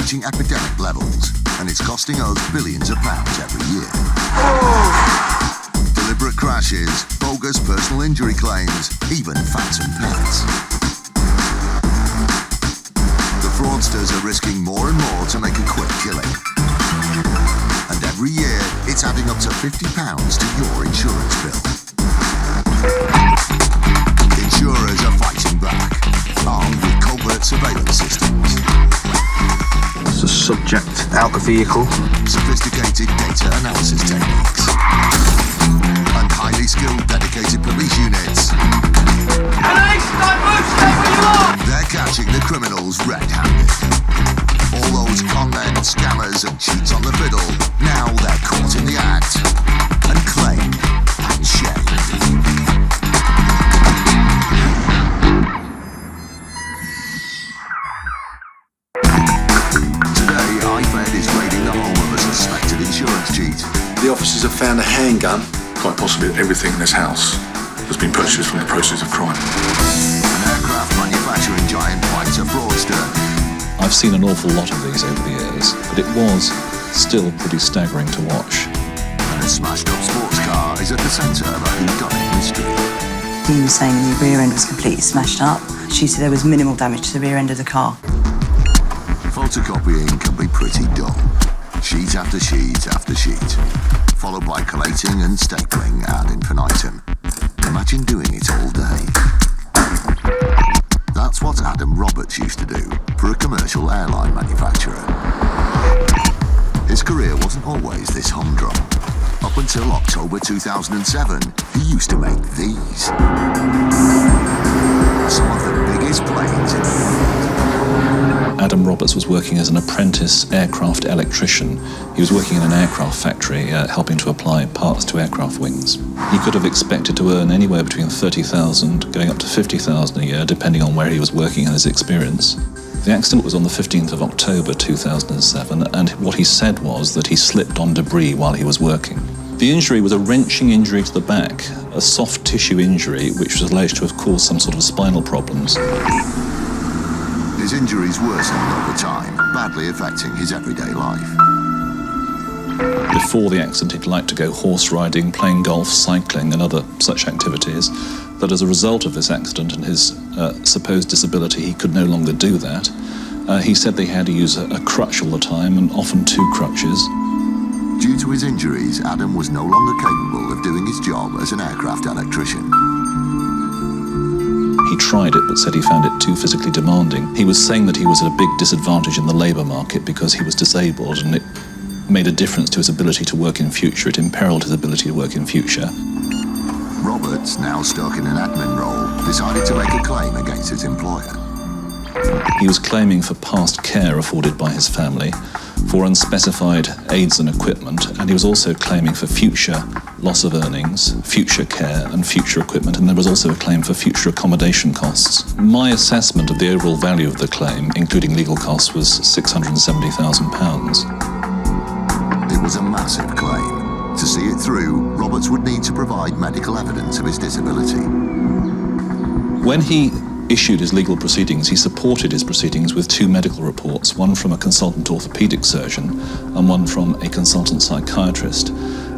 reaching epidemic levels, and it's costing us billions of pounds every year. Deliberate crashes, bogus personal injury claims, even phantom pets. The fraudsters are risking more and more to make a quick killing. And every year, it's adding up to £50 to your insurance bill. Insurers are fighting back, armed with covert surveillance systems. There's a subject out the vehicle. Sophisticated data analysis techniques. And highly skilled, dedicated police units. They're catching the criminals red-handed. All those con men, scammers and cheats on the fiddle, now they're caught in the act and claimed and shamed. Is raiding the home of a suspected insurance cheat. The officers have found a handgun. Quite possibly everything in this house has been purchased from the proceeds of crime. An aircraft manufacturing giant finds a fraudster. I've seen an awful lot of these over the years, but it was still pretty staggering to watch. And a smashed up sports car is at the centre of a whodunit mystery. He was saying the rear end was completely smashed up. She said there was minimal damage to the rear end of the car. Photocopying can be pretty dull. Sheet after sheet after sheet, followed by collating and stapling ad infinitum. Imagine doing it all day. That's what Adam Roberts used to do for a commercial airline manufacturer. His career wasn't always this humdrum. Up until October 2007, he used to make these. Some of the biggest planes in the world. Adam Roberts was working as an apprentice aircraft electrician. He was working in an aircraft factory, helping to apply parts to aircraft wings. He could have expected to earn anywhere between $30,000 going up to $50,000 a year, depending on where he was working and his experience. The accident was on the 15th of October 2007, and what he said was that he slipped on debris while he was working. The injury was a wrenching injury to the back, a soft tissue injury which was alleged to have caused some sort of spinal problems. His injuries worsened over time, badly affecting his everyday life. Before the accident, he'd liked to go horse riding, playing golf, cycling and other such activities. But as a result of this accident and his supposed disability, he could no longer do that. He said they had to use a crutch all the time, and often two crutches. Due to his injuries, Adam was no longer capable of doing his job as an aircraft electrician. He tried it, but said he found it too physically demanding. He was saying that he was at a big disadvantage in the labour market because he was disabled, and it made a difference to his ability to work in future. It imperilled his ability to work in future. Roberts, now stuck in an admin role, decided to make a claim against his employer. He was claiming for past care afforded by his family, for unspecified aids and equipment, and he was also claiming for future loss of earnings, future care and future equipment, and there was also a claim for future accommodation costs. My assessment of the overall value of the claim, including legal costs, was £670,000. It was a massive claim. To see it through, Roberts would need to provide medical evidence of his disability. When he issued his legal proceedings, he supported his proceedings with two medical reports, one from a consultant orthopaedic surgeon and one from a consultant psychiatrist.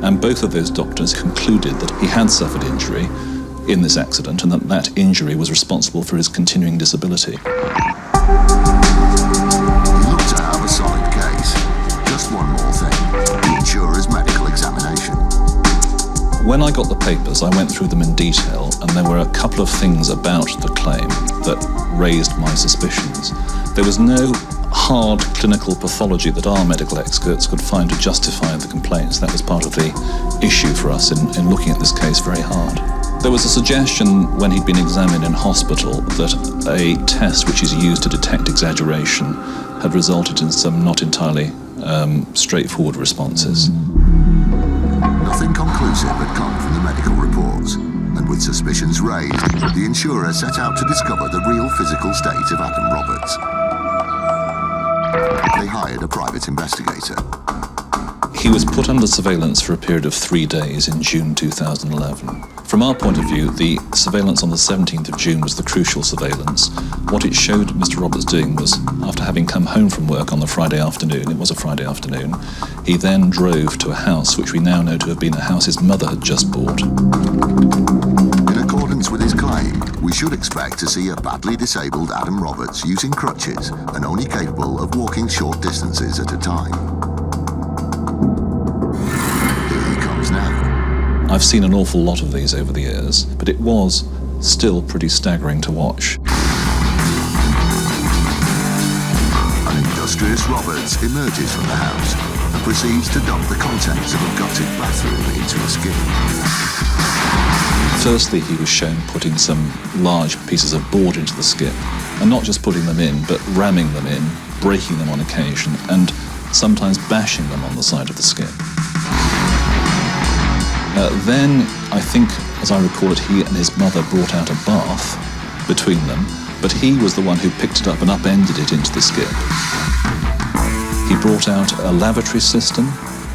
And both of those doctors concluded that he had suffered injury in this accident and that that injury was responsible for his continuing disability. He looked to have a solid case. Just one more thing, the insurer's medical examination. When I got the papers, I went through them in detail, and there were a couple of things about the claim that raised my suspicions. There was no hard clinical pathology that our medical experts could find to justify the complaints. That was part of the issue for us in looking at this case very hard. There was a suggestion when he'd been examined in hospital that a test which is used to detect exaggeration had resulted in some not entirely straightforward responses. Nothing conclusive had come from the medical reports, and with suspicions raised, the insurer set out to discover the real physical state of Adam Roberts. They hired a private investigator. He was put under surveillance for a period of 3 days in June 2011. From our point of view, the surveillance on the 17th of June was the crucial surveillance. What it showed Mr. Roberts doing was, after having come home from work on the Friday afternoon, it was a Friday afternoon, he then drove to a house which we now know to have been a house his mother had just bought. In accordance with his claim, we should expect to see a badly disabled Adam Roberts using crutches and only capable of walking short distances at a time. Here he comes now. I've seen an awful lot of these over the years, but it was still pretty staggering to watch. An industrious Roberts emerges from the house and proceeds to dump the contents of a gutted bathroom into a skip. Firstly, he was shown putting some large pieces of board into the skip, and not just putting them in, but ramming them in, breaking them on occasion, and sometimes bashing them on the side of the skip. Then, I think, as I recall it, he and his mother brought out a bath between them, but he was the one who picked it up and upended it into the skip. He brought out a lavatory system,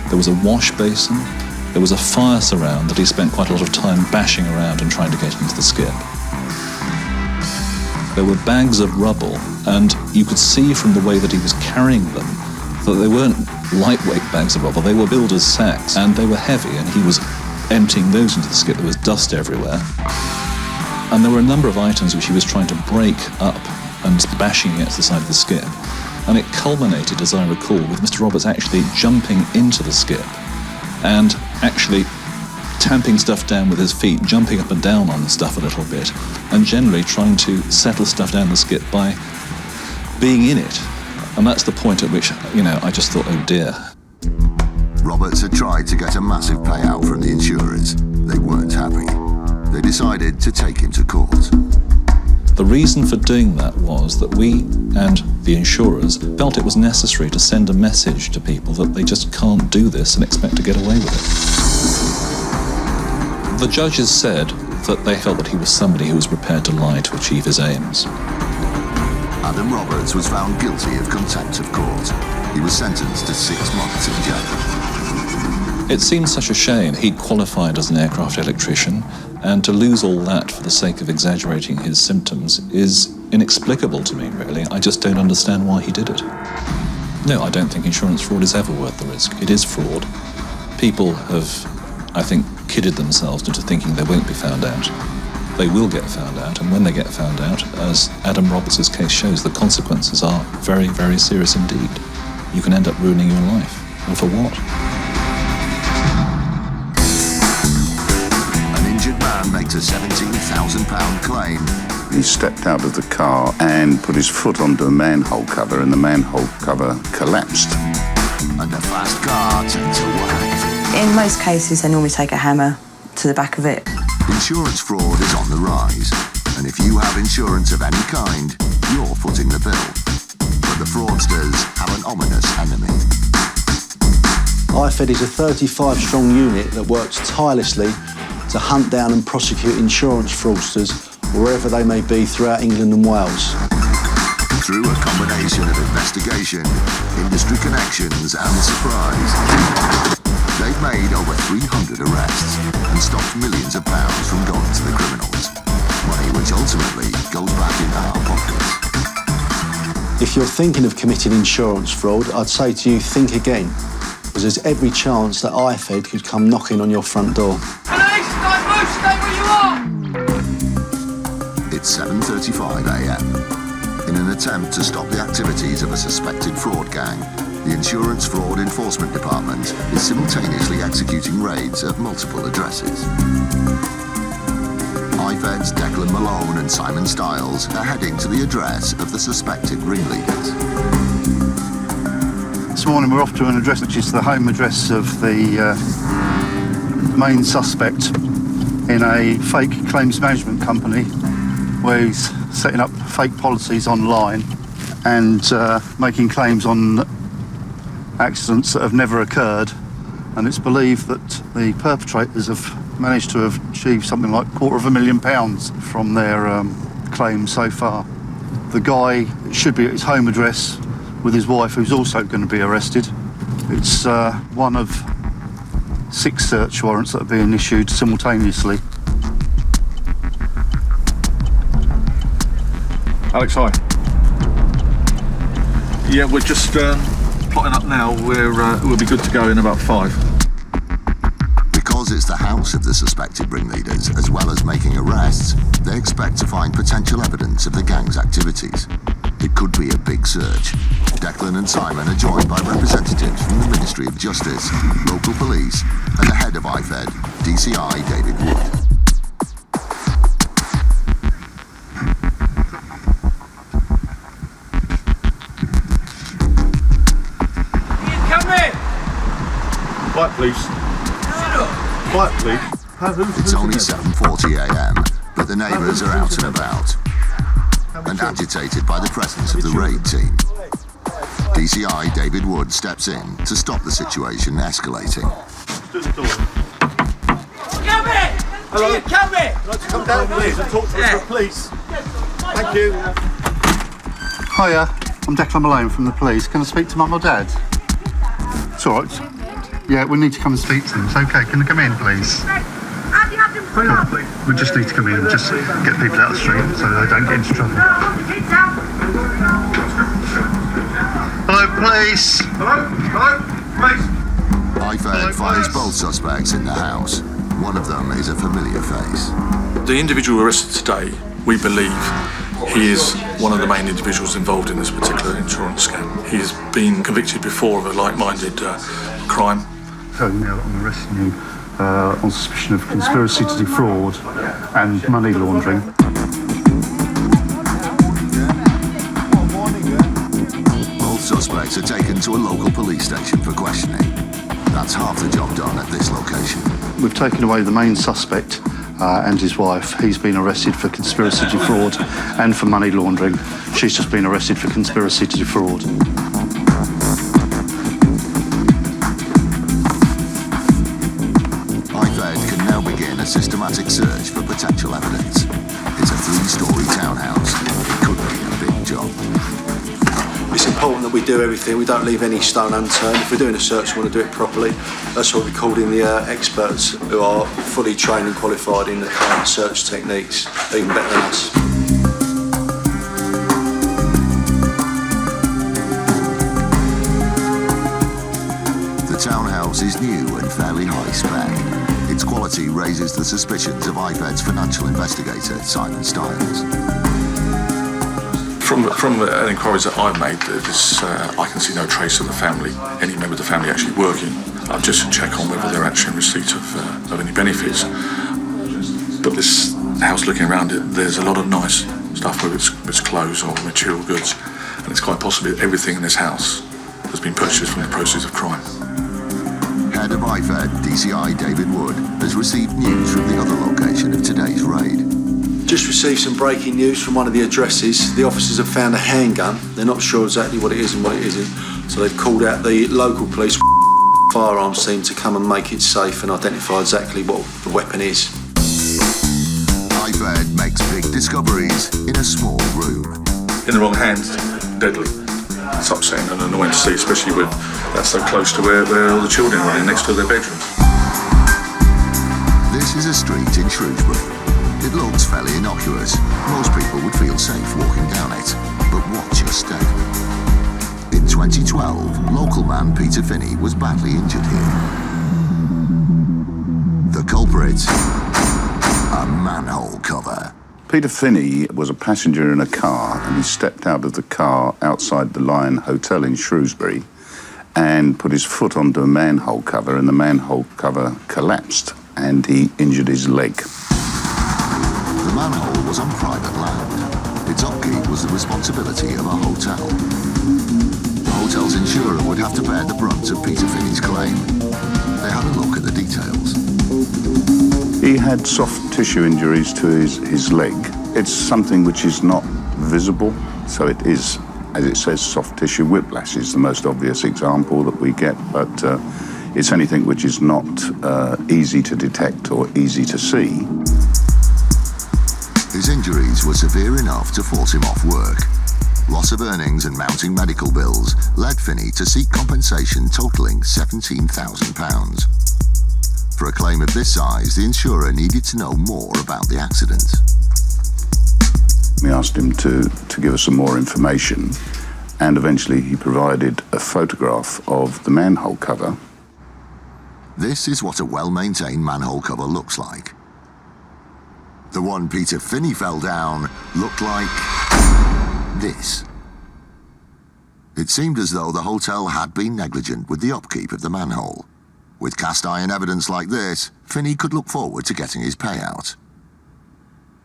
there was a wash basin, there was a fire surround that he spent quite a lot of time bashing around and trying to get into the skip. There were bags of rubble, and you could see from the way that he was carrying them that they weren't lightweight bags of rubble, they were builder's sacks, and they were heavy, and he was emptying those into the skip. There was dust everywhere. And there were a number of items which he was trying to break up and bashing against the side of the skip. And it culminated, as I recall, with Mr. Roberts actually jumping into the skip and actually tamping stuff down with his feet, jumping up and down on the stuff a little bit, and generally trying to settle stuff down the skip by being in it. And that's the point at which, I just thought, oh dear. Roberts had tried to get a massive payout from the insurers. They weren't happy. They decided to take him to court. The reason for doing that was that we and the insurers felt it was necessary to send a message to people that they just can't do this and expect to get away with it. The judges said that they felt that he was somebody who was prepared to lie to achieve his aims. Adam Roberts was found guilty of contempt of court. He was sentenced to 6 months in jail. It seems such a shame. He'd qualified as an aircraft electrician, and to lose all that for the sake of exaggerating his symptoms is inexplicable to me, really. I just don't understand why he did it. No, I don't think insurance fraud is ever worth the risk. It is fraud. People have, I think, kidded themselves into thinking they won't be found out. They will get found out, and when they get found out, as Adam Roberts' case shows, the consequences are very, very serious indeed. You can end up ruining your life. And for what? An injured man makes a £17,000 claim. He stepped out of the car and put his foot onto a manhole cover, and the manhole cover collapsed. And a fast car takes a whack. In most cases, they normally take a hammer to the back of it. Insurance fraud is on the rise, and if you have insurance of any kind, you're footing the bill. But the fraudsters have an ominous enemy. IFED is a 35-strong unit that works tirelessly to hunt down and prosecute insurance fraudsters wherever they may be throughout England and Wales. Through a combination of investigation, industry connections and surprise, they've made over 300 arrests and stopped millions of pounds from going to the criminals. Money which ultimately goes back in our pockets. If you're thinking of committing insurance fraud, I'd say to you, think again, because there's every chance that IFED could come knocking on your front door. Police, don't move, stay where you are! It's 7:35 a.m. In an attempt to stop the activities of a suspected fraud gang, the Insurance Fraud Enforcement Department is simultaneously executing raids at multiple addresses. IFED's Declan Malone and Simon Stiles are heading to the address of the suspected ringleaders. This morning we're off to an address which is the home address of the main suspect in a fake claims management company where he's setting up fake policies online and making claims on accidents that have never occurred, and it's believed that the perpetrators have managed to have achieved something like £250,000 from their claims so far. The guy should be at his home address with his wife, who's also going to be arrested. It's one of 6 search warrants that are being issued simultaneously. Alex, hi. Yeah, we're just plotting up now. We'll be good to go in about 5. Because it's the house of the suspected ringleaders, as well as making arrests, they expect to find potential evidence of the gang's activities. It could be a big search. Declan and Simon are joined by representatives from the Ministry of Justice, local police, and the head of IFED, DCI David Wood. Quiet, please. Quiet, please. It's only 7:40 a.m, but the neighbours are out and about and agitated by the presence of the raid team. DCI David Wood steps in to stop the situation escalating. Come in! Hello? Come in! I'd like to come down, please, and talk to the police. Thank you. Hiya, I'm Declan Malone from the police. Can I speak to Mum or Dad? It's all right. Yeah, we need to come and speak to them. It's okay. Can I come in, please? We just need to come in and just get people out of the street so they don't get into trouble. Hello, police. Hello, police. IFED finds both suspects in the house. One of them is a familiar face. The individual arrested today, we believe, he is one of the main individuals involved in this particular insurance scam. He has been convicted before of a like-minded crime. So now I'm arresting you on suspicion of conspiracy to defraud and money laundering. Both suspects are taken to a local police station for questioning. That's half the job done at this location. We've taken away the main suspect and his wife. He's been arrested for conspiracy to defraud and for money laundering. She's just been arrested for conspiracy to defraud. IFED can now begin a systematic search for potential evidence. It's a 3-story townhouse. It could be a big job. It's important that we do everything, we don't leave any stone unturned. If we're doing a search, we want to do it properly. That's why we called in the experts who are fully trained and qualified in the current search techniques, even better than us. The townhouse is new and fairly high spec. Its quality raises the suspicions of IFED's financial investigator, Simon Stiles. From the inquiries that I've made, I can see no trace of the family, any member of the family actually working. I've just to check on whether they're actually in receipt of any benefits. But this house, looking around it, there's a lot of nice stuff, whether it's clothes or material goods, and it's quite possibly that everything in this house has been purchased from the proceeds of crime. Head of IFED, DCI David Wood, has received news from the other location of today's raid. Just received some breaking news from one of the addresses. The officers have found a handgun. They're not sure exactly what it is and what it isn't, so they've called out the local police firearms team to come and make it safe and identify exactly what the weapon is. IFED makes big discoveries in a small room. In the wrong hands, deadly. It's upsetting and annoying to see, especially with that's so close to where all the children are running next to their bedroom. This is a street in Shrewsbury. It looks fairly innocuous. Most people would feel safe walking down it. But watch your step. In 2012, local man Peter Finny was badly injured here. The culprit, a manhole cover. Peter Finny was a passenger in a car, and he stepped out of the car outside the Lion Hotel in Shrewsbury and put his foot onto a manhole cover, and the manhole cover collapsed and he injured his leg. The manhole was on private land. Its upkeep was the responsibility of a hotel. The hotel's insurer would have to bear the brunt of Peter Finney's claim. They had a look at the details. He had soft tissue injuries to his leg. It's something which is not visible, so it is, as it says, soft tissue whiplash is the most obvious example that we get, but it's anything which is not easy to detect or easy to see. His injuries were severe enough to force him off work. Loss of earnings and mounting medical bills led Finny to seek compensation totalling £17,000. For a claim of this size, the insurer needed to know more about the accident. We asked him to give us some more information, and eventually he provided a photograph of the manhole cover. This is what a well-maintained manhole cover looks like. The one Peter Finny fell down looked like this. It seemed as though the hotel had been negligent with the upkeep of the manhole. With cast iron evidence like this, Finny could look forward to getting his payout.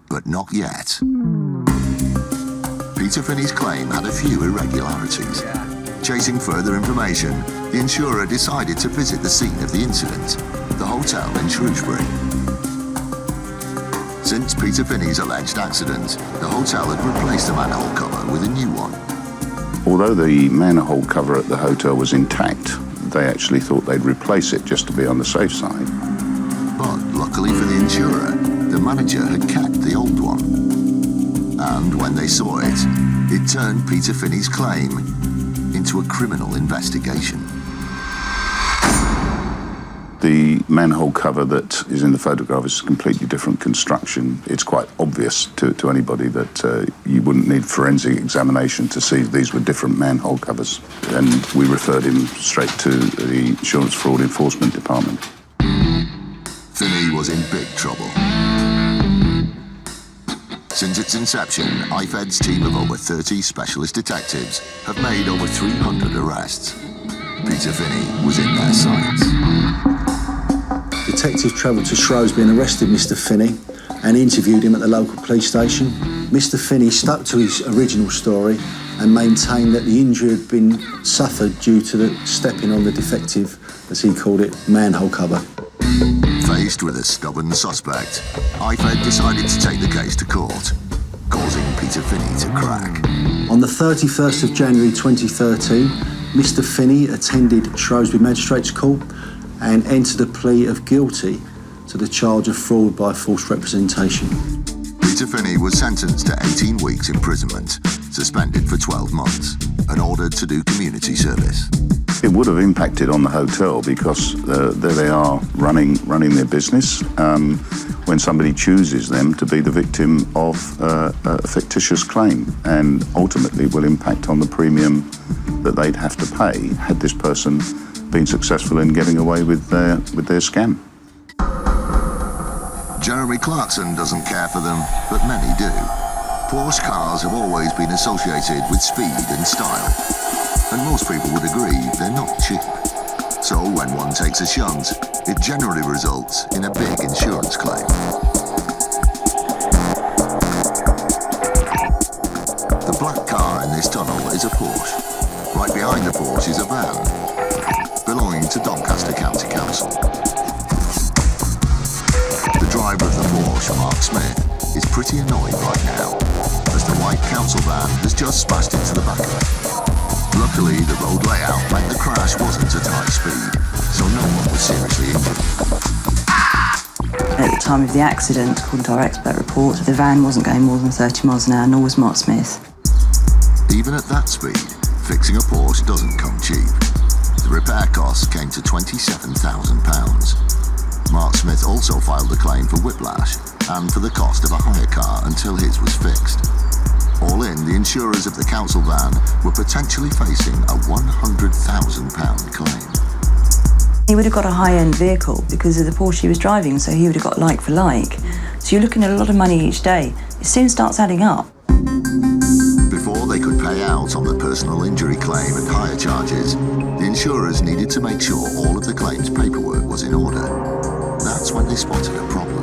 But not yet. Peter Finney's claim had a few irregularities. Chasing further information, the insurer decided to visit the scene of the incident, the hotel in Shrewsbury. Since Peter Finney's alleged accident, the hotel had replaced the manhole cover with a new one. Although the manhole cover at the hotel was intact, they actually thought they'd replace it just to be on the safe side. But luckily for the insurer, the manager had kept the old one. And when they saw it, it turned Peter Finney's claim into a criminal investigation. The manhole cover that is in the photograph is a completely different construction. It's quite obvious to anybody that you wouldn't need forensic examination to see these were different manhole covers. And we referred him straight to the Insurance Fraud Enforcement Department. Finny was in big trouble. Since its inception, IFED's team of over 30 specialist detectives have made over 300 arrests. Peter Finny was in their sights. Detectives travelled to Shrewsbury and arrested Mr. Finny and interviewed him at the local police station. Mr. Finny stuck to his original story and maintained that the injury had been suffered due to the stepping on the defective, as he called it, manhole cover. Faced with a stubborn suspect, IFED decided to take the case to court, causing Peter Finny to crack. On the 31st of January 2013, Mr. Finny attended Shrewsbury Magistrates Court and entered a plea of guilty to the charge of fraud by false representation. Peter Finny was sentenced to 18 weeks imprisonment, suspended for 12 months, and ordered to do community service. It would have impacted on the hotel because there they are running their business when somebody chooses them to be the victim of a fictitious claim, and ultimately will impact on the premium that they'd have to pay had this person been successful in getting away with their scam. Jeremy Clarkson doesn't care for them, but many do. Porsche cars have always been associated with speed and style, and most people would agree they're not cheap. So when one takes a shunt, it generally results in a big insurance claim. The black car in this tunnel is a Porsche. Right behind the Porsche is a van belonging to Doncaster County Council. The driver of the Porsche, Mark Smith, is pretty annoyed right now, as the white council van has just smashed into the back of it. Luckily, the road layout meant the crash wasn't at high speed, so no one was seriously injured. At the time of the accident, according to our expert report, the van wasn't going more than 30 miles an hour, nor was Mark Smith. Even at that speed, fixing a Porsche doesn't come cheap. The repair costs came to £27,000. Mark Smith also filed a claim for whiplash and for the cost of a hire car until his was fixed. All in, the insurers of the council van were potentially facing a £100,000 claim. He would have got a high-end vehicle because of the Porsche he was driving, so he would have got like for like. So you're looking at a lot of money each day. It soon starts adding up. Before they could pay out on the personal injury claim and hire charges, the insurers needed to make sure all of the claims paperwork was in order. That's when they spotted a problem.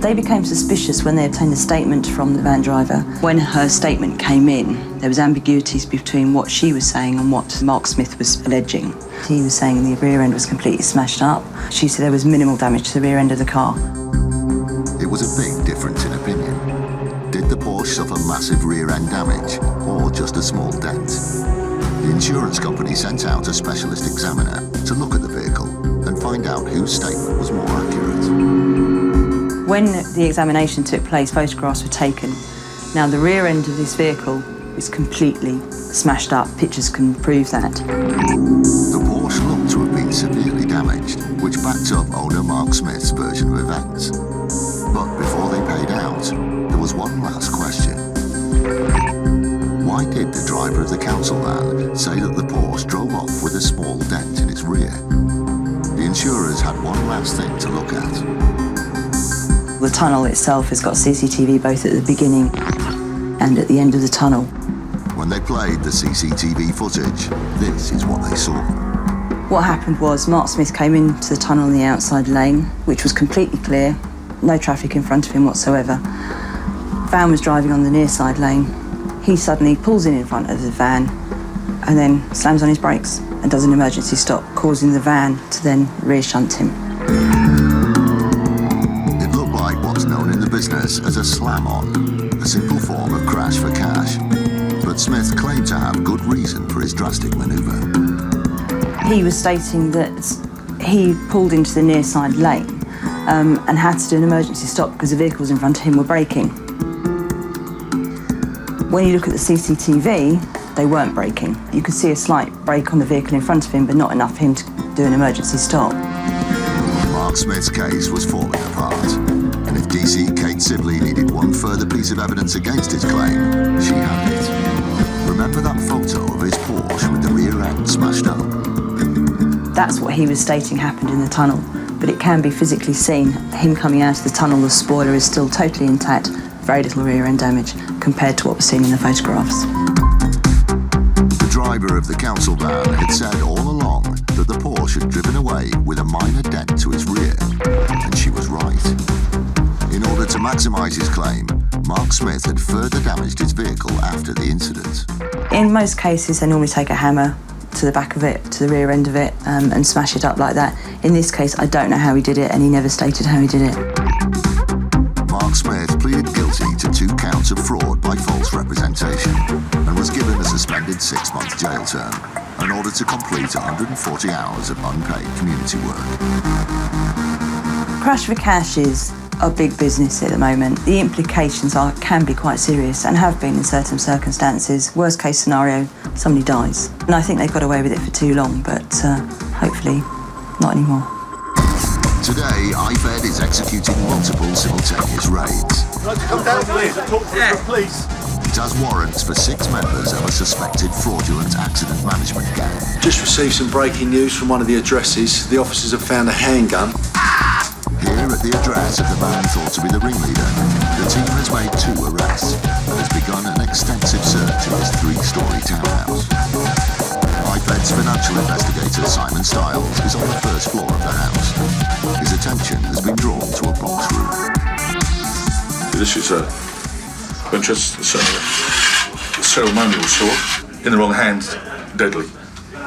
They became suspicious when they obtained a statement from the van driver. When her statement came in, there was ambiguities between what she was saying and what Mark Smith was alleging. He was saying the rear end was completely smashed up. She said there was minimal damage to the rear end of the car. It was a big difference in opinion. Did the Porsche suffer massive rear-end damage, or just a small dent? The insurance company sent out a specialist examiner to look at the vehicle and find out whose statement was more accurate. When the examination took place, photographs were taken. Now, the rear end of this vehicle is completely smashed up. Pictures can prove that. The Porsche looked to have been severely damaged, which backed up owner Mark Smith's version of events. But before they paid out, there was one last question. why did the driver of the council van say that the Porsche drove off with a small dent in its rear? The insurers had one last thing to look at. The tunnel itself has got CCTV both at the beginning and at the end of the tunnel. When they played the CCTV footage, this is what they saw. What happened was Mark Smith came into the tunnel on the outside lane, which was completely clear, no traffic in front of him whatsoever. Van was driving on the near side lane. He suddenly pulls in front of the van and then slams on his brakes and does an emergency stop, causing the van to then rear shunt him. It looked like what's known in the business as a slam-on, a simple form of crash for cash. But Smith claimed to have good reason for his drastic manoeuvre. He was stating that he pulled into the near side lane and had to do an emergency stop because the vehicles in front of him were braking. When you look at the CCTV, they weren't braking. You could see a slight brake on the vehicle in front of him, but not enough for him to do an emergency stop. Mark Smith's case was falling apart. And if DC Kate Sibley needed one further piece of evidence against his claim, she had it. Remember that photo of his Porsche with the rear end smashed up? That's what he was stating happened in the tunnel, but it can be physically seen. Him coming out of the tunnel, the spoiler is still totally intact, very little rear end damage compared to what was seen in the photographs. The driver of the council van had said all along that the Porsche had driven away with a minor dent to its rear, and she was right. In order to maximise his claim, Mark Smith had further damaged his vehicle after the incident. In most cases, they normally take a hammer to the back of it, to the rear end of it, and smash it up like that. In this case, I don't know how he did it, and he never stated how he did it. Mark Smith pleaded guilty to 2 counts of fraud by false representation and was given a suspended 6-month jail term in order to complete 140 hours of unpaid community work. Crash for cash is a big business at the moment. The implications can be quite serious and have been in certain circumstances. Worst case scenario, somebody dies. And I think they got away with it for too long, but hopefully not anymore. Today, IFED is executing multiple simultaneous raids. Come down, please. Talk to the police. It has warrants for 6 members of a suspected fraudulent accident management gang. Just received some breaking news from one of the addresses. The officers have found a handgun. Here at the address of the man thought to be the ringleader, the team has made 2 arrests and has begun an extensive search of his 3-storey townhouse. IFED's financial investigator Simon Stiles is on the 1st floor of the house. His attention has been drawn to a box room. This is a ceremonial sword. In the wrong hand, deadly.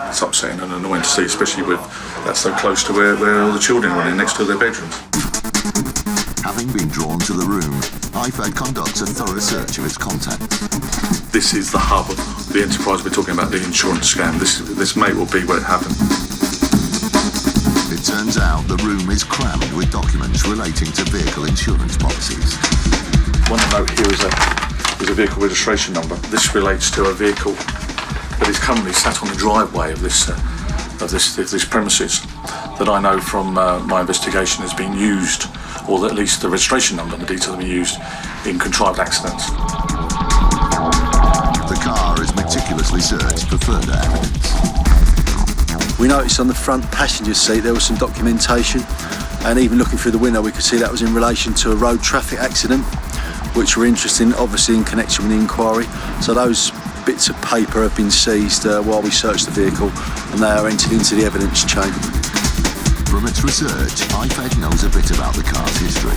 It's upsetting and annoying to see, especially with that so close to where all the children are in, next to their bedrooms. Having been drawn to the room, IFED conducts a thorough search of its contents. This is the hub of the enterprise we're talking about, the insurance scam. This may well be where it happened. It turns out the room is crammed with documents relating to vehicle insurance policies. One note here is a vehicle registration number. This relates to a vehicle that is currently sat on the driveway of this premises that I know from my investigation has been used, or at least the registration number and the details have been used in contrived accidents. The car is meticulously searched for further evidence. We noticed on the front passenger seat there was some documentation, and even looking through the window we could see that was in relation to a road traffic accident, which were interesting, obviously in connection with the inquiry. So those bits of paper have been seized while we searched the vehicle, and they are entered into the evidence chain. From its research, IFED knows a bit about the car's history.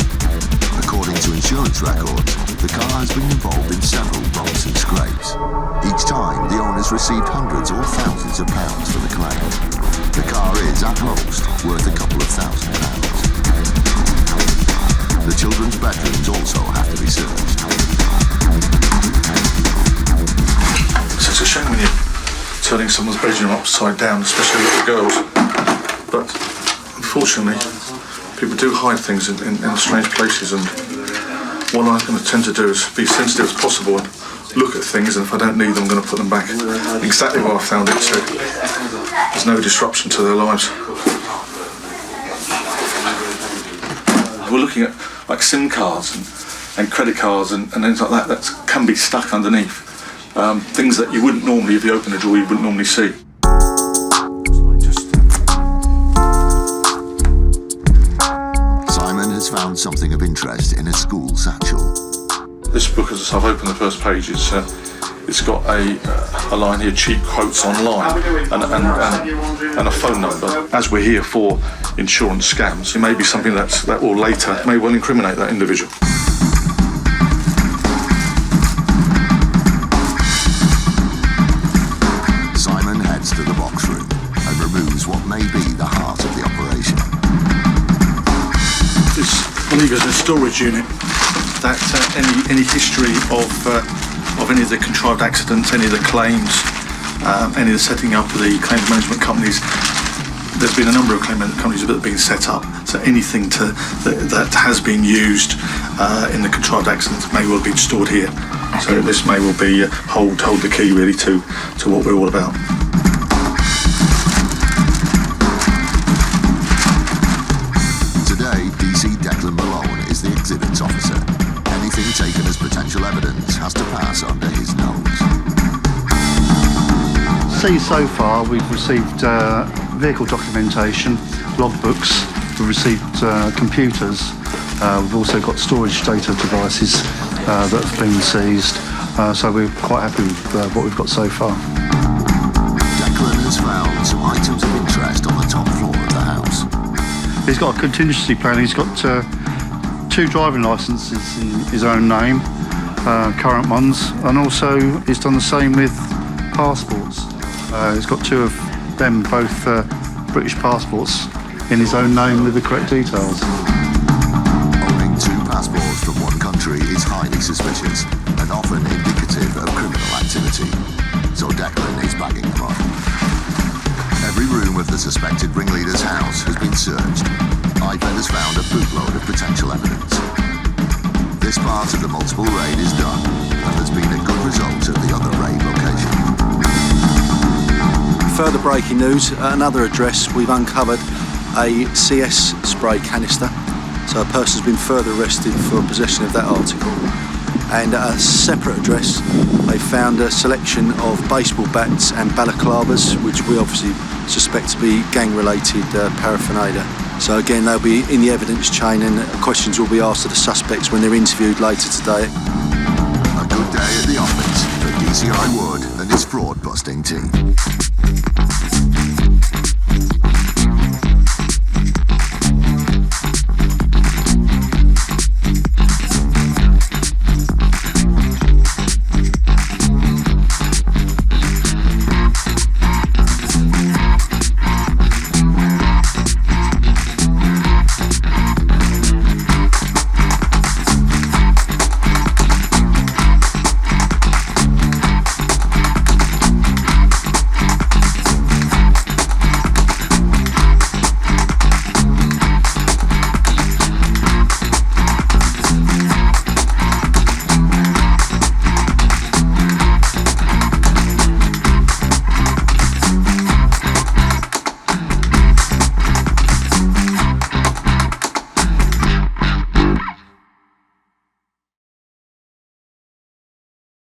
According to insurance records, the car has been involved in several bumps and scrapes. Each time, the owners received hundreds or thousands of pounds for the claim. The car is, at most, worth a couple of £1,000s. The children's bedrooms also have to be searched. So it's a shame when you're turning someone's bedroom upside down, especially little girls. But unfortunately, people do hide things in strange places, and what I'm going to tend to do is be sensitive as possible and look at things, and if I don't need them, I'm going to put them back exactly where I found it, so there's no disruption to their lives. We're looking at like SIM cards and credit cards and things like that can be stuck underneath things that you wouldn't normally, if you open a drawer, you wouldn't normally see. Simon has found something of interest in a school satchel. This book, as I've opened the first page, it's got a line here, cheap quotes online, and a phone number. As we're here for insurance scams, it may be something that will later may well incriminate that individual. Simon heads to the box room and removes what may be the heart of the operation. This, I believe, is a storage unit. That any history of any of the contrived accidents, any of the claims, any of the setting up of the claims management companies. There's been a number of claims management companies that have been set up. So anything that has been used in the contrived accidents may well be stored here. So this may well be hold the key really to what we're all about. Today, DC Declan Malone is the exhibits officer. Anything taken as potential evidence has to pass under his nose. See, so far we've received vehicle documentation, logbooks, we've received computers, we've also got storage data devices that have been seized, so we're quite happy with what we've got so far. Declan has found some items of interest on the top floor of the house. He's got a contingency plan. He's got 2 driving licences in his own name, current ones, and also he's done the same with passports. He's got 2 of them, both British passports, in his own name with the correct details. Owning 2 passports from one country is highly suspicious and often indicative of criminal activity, so Declan is bagging them up. Every room of the suspected ringleader's house has been searched. iPad has found a bootload of potential evidence. This part of the multiple raid is done, and there's been a good result at the other raid location. Further breaking news, at another address we've uncovered a CS spray canister. So a person's been further arrested for possession of that article. And at a separate address, they found a selection of baseball bats and balaclavas, which we obviously suspect to be gang-related paraphernalia. So again, they'll be in the evidence chain, and questions will be asked of the suspects when they're interviewed later today. A good day at the office for DCI Wood and his fraud-busting team.